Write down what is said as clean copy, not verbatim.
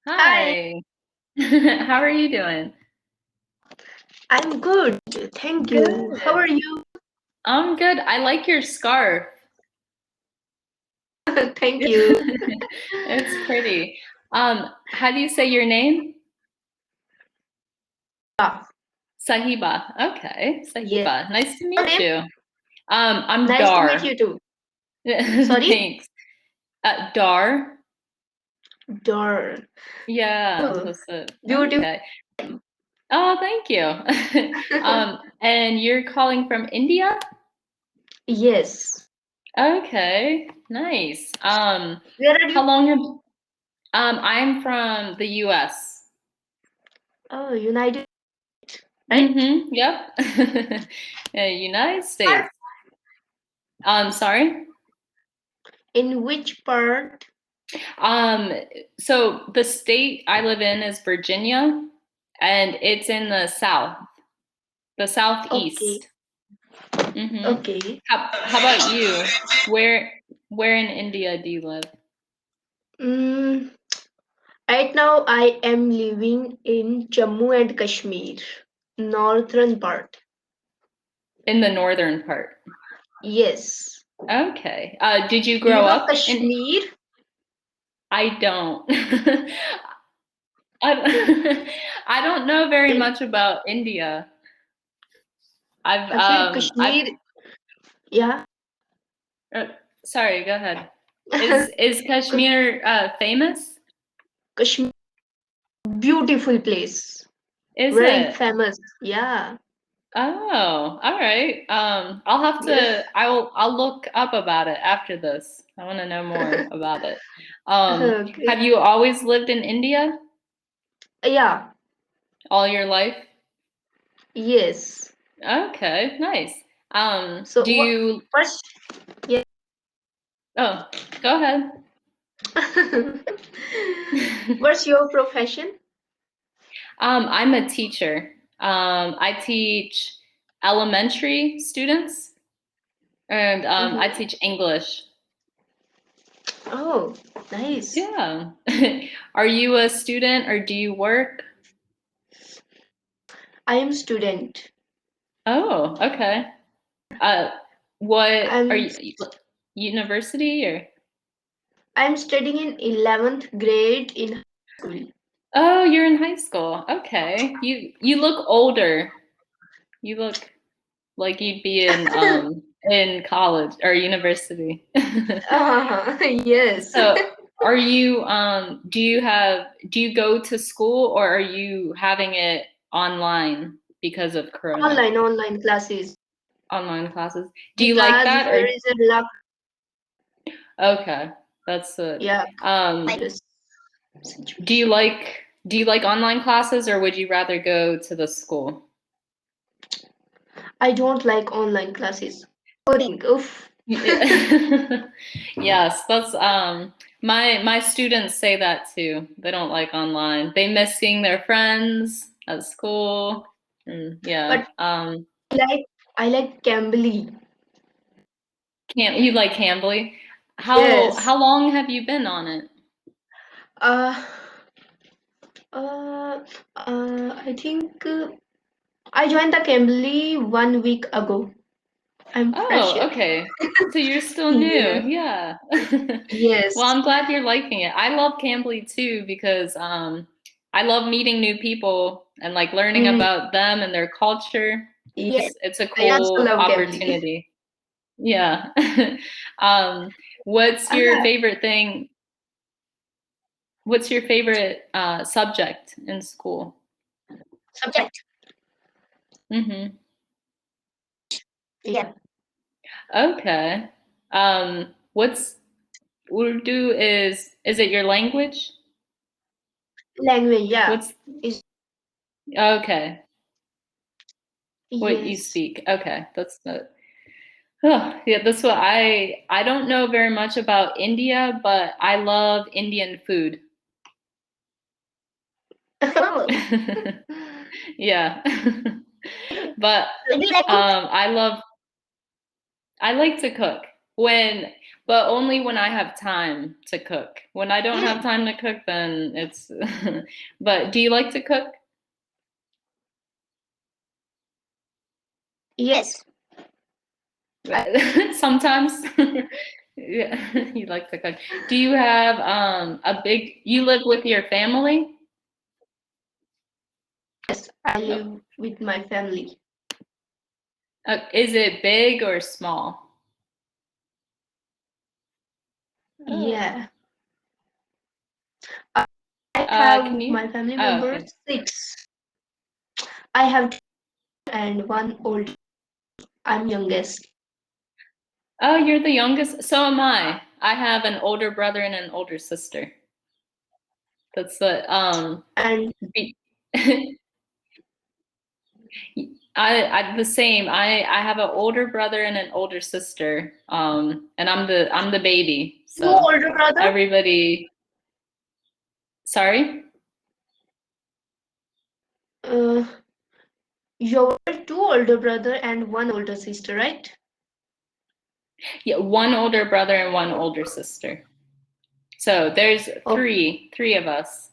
Hi, Hi. How are you doing? I'm good. Thank you. How Good. are you? I'm good. I like your scarf. Thank you. It's pretty. How do you say your name? Ah, Sahiba. Okay, yes. Sahiba. Nice to Your meet name? you. I'm Nice to meet Dar. you too. Sorry? Thanks. Dar. Dor. Yeah, Oh, that's it. beautiful. Okay. Oh, thank you. And you're calling from India? Yes. Okay, nice. Where are you? How long have I'm from the US. Oh, United, right? Mm-hmm. Yep. United Part? States. Sorry. In which part? Um, so the state I live in is Virginia, and it's in the South, the Okay. Southeast. Mm-hmm. Okay. How about you? Where in India do you live? Mm, right now I am living in Jammu and Kashmir, northern part. In the northern part. Yes. Okay. Did you You grow know up in? Kashmir? I don't. I don't know very In, much about India. actually, I've Kashmir, yeah. uh, sorry, go ahead. Is Kashmir famous? Kashmir, beautiful place, Is very it? famous. Yeah. Oh, all right. I'll have to I'll look up about it after this. I want to know more about it. Okay. Have you always lived in India Yeah. all your life? Yes. Okay, nice. So Do you what's yeah. Oh, go ahead. What's your profession? I'm a teacher. I teach elementary students, and I Mm-hmm. teach English. Oh, nice. Yeah. Are you a student or do you work? I am student. Oh, okay. Uh, what are I'm you, university or? I'm studying in 11th grade in school. Oh, you're in high school. Okay. You look older. You look like you'd be in college or university. Yes. So, are you do you go to school or are you having it online because of Corona? Online classes Online classes. Do you like because that there or is a luck. okay, that's it. Yeah. Um, This do you situation. like online classes or would you rather go to the school? I don't like online classes. Boring. Oof. Yes, that's my students say that too. They don't like online. They miss seeing their friends at school. And yeah. But like I like Cambly. Can't you like Cambly? Yes. How long have you been on it? Uh, I think I joined the Cambly 1 week ago. I'm Oh, fresher. okay. So you're still new. Yeah. Yeah. Yes. Well, I'm glad you're liking it. I love Cambly too because I love meeting new people and like learning Mm, about them and their culture. yes. It's a I also cool love Cambly. opportunity. Yeah. um, what's your Ah, favorite thing? What's your favorite subject in school? subject. Mm-hmm. Yeah. Okay. What's Urdu is it your language? Language. Yeah. What's Is okay? What you yes. speak? Okay, that's the. Oh, yeah, that's what I don't know very much about India, but I love Indian food. Oh. Yeah. But Do you like cook? I like to cook. But only when I have time to cook. When I don't have time to cook, then it's, but do you like to cook? Yes. Sometimes. Yeah, you like to cook. Do you have you live with your family? Yes, I live with my family. Is it big or small? Yeah. I have my family members okay. 6. I have two and one old. I'm youngest. Oh, you're the youngest? So am I. I have an older brother and an older sister. That's the And I the same. I have an older brother and an older sister. And I'm the baby. two So older brother. everybody. Sorry? You're 2 older brother and 1 older sister, right? Yeah, 1 older brother and 1 older sister. So there's three of us.